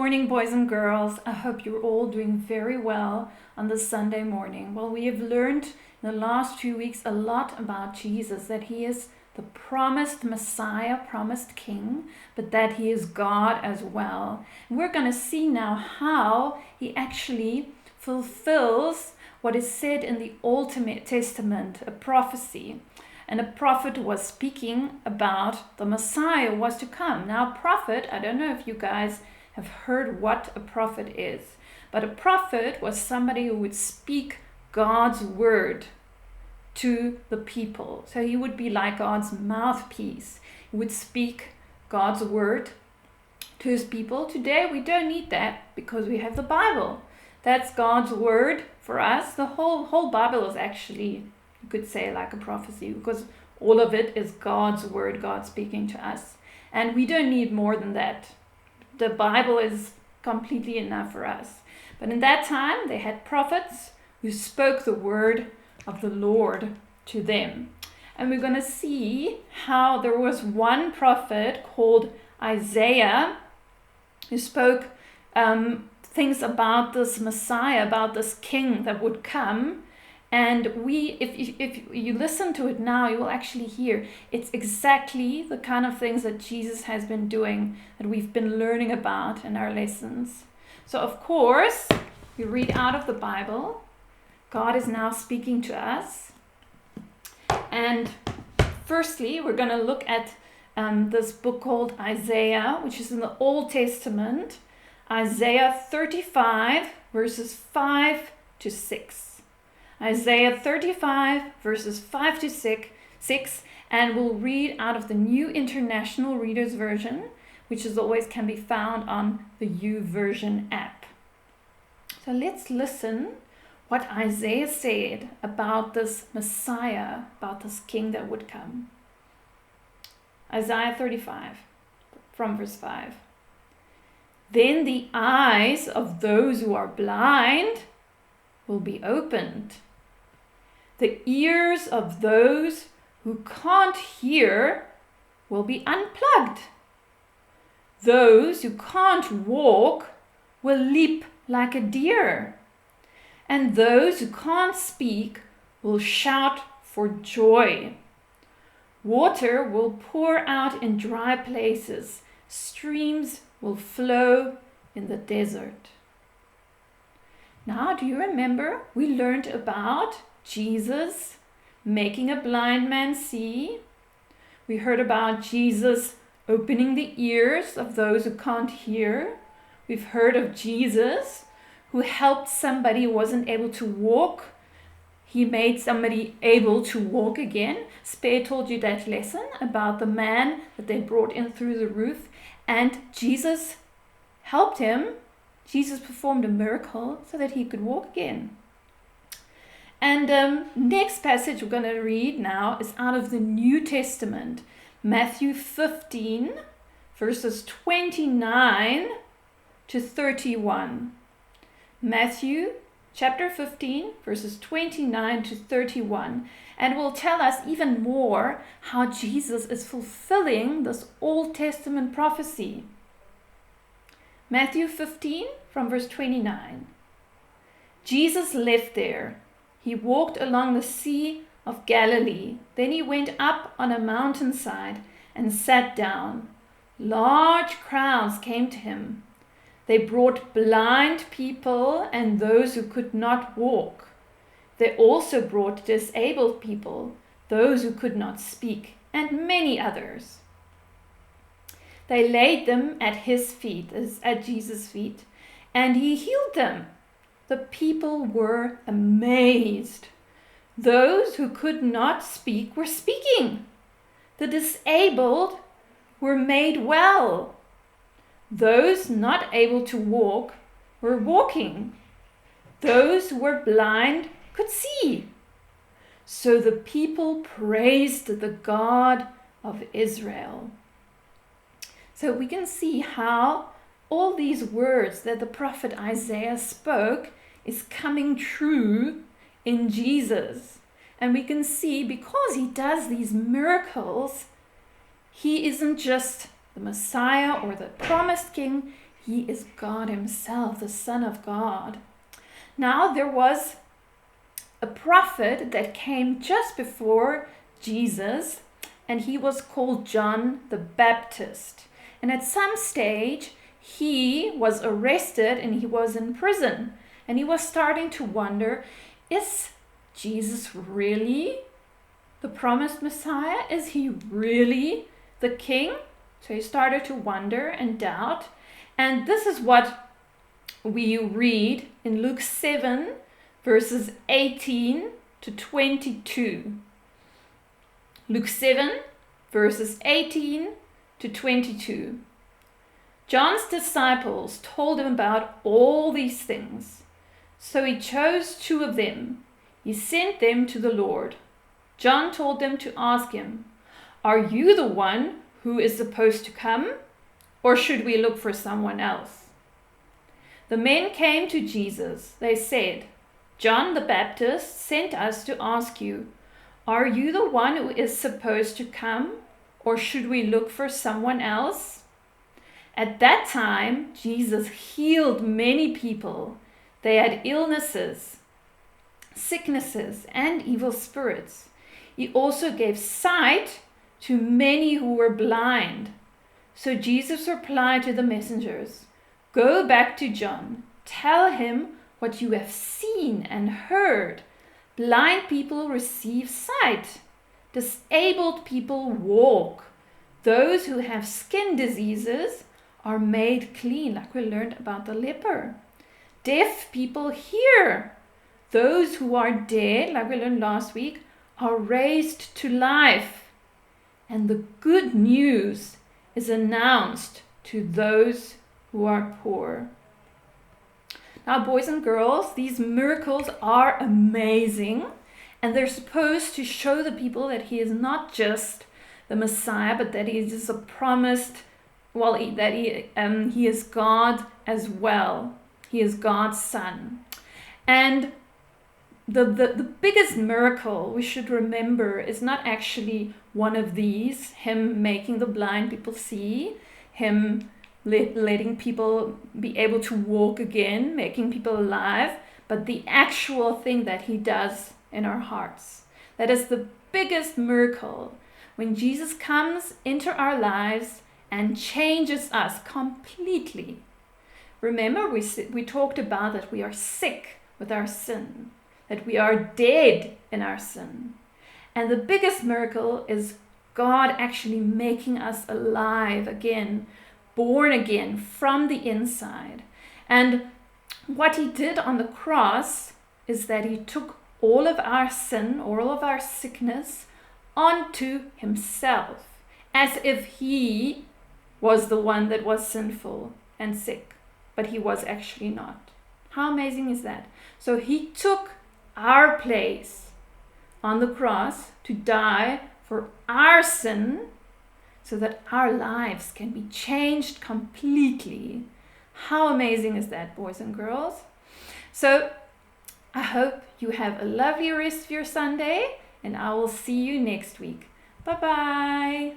morning, boys and girls. I hope you're all doing very well on this Sunday morning. Well, we have learned in the last 2 weeks a lot about Jesus, that he is the promised Messiah, promised King, but that he is God as well. And we're going to see now how he actually fulfills what is said in the Old Testament, a prophecy. And a prophet was speaking about the Messiah was to come. Now, a prophet, I don't know if you guys have heard what a prophet is, but a prophet was somebody who would speak God's word to the people. So he would be like God's mouthpiece. He would speak God's word to his people. Today, we don't need that because we have the Bible. That's God's word for us. The whole Bible is actually, you could say, like a prophecy, because all of it is God's word, God speaking to us. And we don't need more than that. The Bible is completely enough for us. But in that time, they had prophets who spoke the word of the Lord to them. And we're going to see how there was one prophet called Isaiah who spoke things about this Messiah, about this king that would come. And if you listen to it now, you will actually hear it's exactly the kind of things that Jesus has been doing, that we've been learning about in our lessons. So of course, we read out of the Bible. God is now speaking to us. And firstly, we're going to look at this book called Isaiah, which is in the Old Testament. Isaiah 35, verses 5 to 6. Isaiah 35, verses 5 to 6, and we'll read out of the New International Reader's Version, which is always can be found on the YouVersion app. So let's listen what Isaiah said about this Messiah, about this king that would come. Isaiah 35, from verse 5. Then the eyes of those who are blind will be opened. The ears of those who can't hear will be unplugged. Those who can't walk will leap like a deer. And those who can't speak will shout for joy. Water will pour out in dry places. Streams will flow in the desert. Now, do you remember we learned about Jesus making a blind man see? We heard about Jesus opening the ears of those who can't hear. We've heard of Jesus who helped somebody who wasn't able to walk. He made somebody able to walk again. Spear told you that lesson about the man that they brought in through the roof, and Jesus helped him. Jesus performed a miracle so that he could walk again. And next passage we're going to read now is out of the New Testament, Matthew 15, verses 29 to 31. Matthew chapter 15, verses 29 to 31. And will tell us even more how Jesus is fulfilling this Old Testament prophecy. Matthew 15, from verse 29. Jesus left there. He walked along the Sea of Galilee. Then he went up on a mountainside and sat down. Large crowds came to him. They brought blind people and those who could not walk. They also brought disabled people, those who could not speak, and many others. They laid them at his feet, at Jesus' feet, and he healed them. The people were amazed. Those who could not speak were speaking. The disabled were made well. Those not able to walk were walking. Those who were blind could see. So the people praised the God of Israel. So we can see how all these words that the prophet Isaiah spoke is coming true in Jesus. And we can see because he does these miracles, he isn't just the Messiah or the promised king. he is God himself, the Son of God. Now there was a prophet that came just before Jesus, and he was called John the Baptist. And at some stage, he was arrested and he was in prison. And he was starting to wonder, is Jesus really the promised Messiah? Is he really the king? So he started to wonder and doubt. And this is what we read in Luke 7, verses 18 to 22. Luke 7, verses 18 to 22. John's disciples told him about all these things. So he chose 2 of them. He sent them to the Lord. John told them to ask him, "Are you the one who is supposed to come, or should we look for someone else?" The men came to Jesus. They said, "John the Baptist sent us to ask you, are you the one who is supposed to come, or should we look for someone else?" At that time, Jesus healed many people. They had illnesses, sicknesses, and evil spirits. He also gave sight to many who were blind. So Jesus replied to the messengers, "Go back to John. Tell him what you have seen and heard. Blind people receive sight. Disabled people walk. Those who have skin diseases are made clean," like we learned about the leper. "Deaf people hear. Those who are dead, like we learned last week, are raised to life. And the good news is announced to those who are poor." Now, boys and girls, these miracles are amazing, and they're supposed to show the people that he is not just the Messiah, but that he is just a promised, that he is God as well. He is God's son. And the biggest miracle we should remember is not actually one of these, him making the blind people see, him letting people be able to walk again, making people alive, but the actual thing that he does in our hearts. That is the biggest miracle, when Jesus comes into our lives and changes us completely. Remember, we talked about that we are sick with our sin, that we are dead in our sin. And the biggest miracle is God actually making us alive again, born again from the inside. And what he did on the cross is that he took all of our sin, all of our sickness, onto himself, as if he was the one that was sinful and sick, but he was actually not. How amazing is that? So he took our place on the cross to die for our sin, so that our lives can be changed completely. How amazing is that, boys and girls? So I hope you have a lovely rest of your Sunday, and I will see you next week. Bye-bye.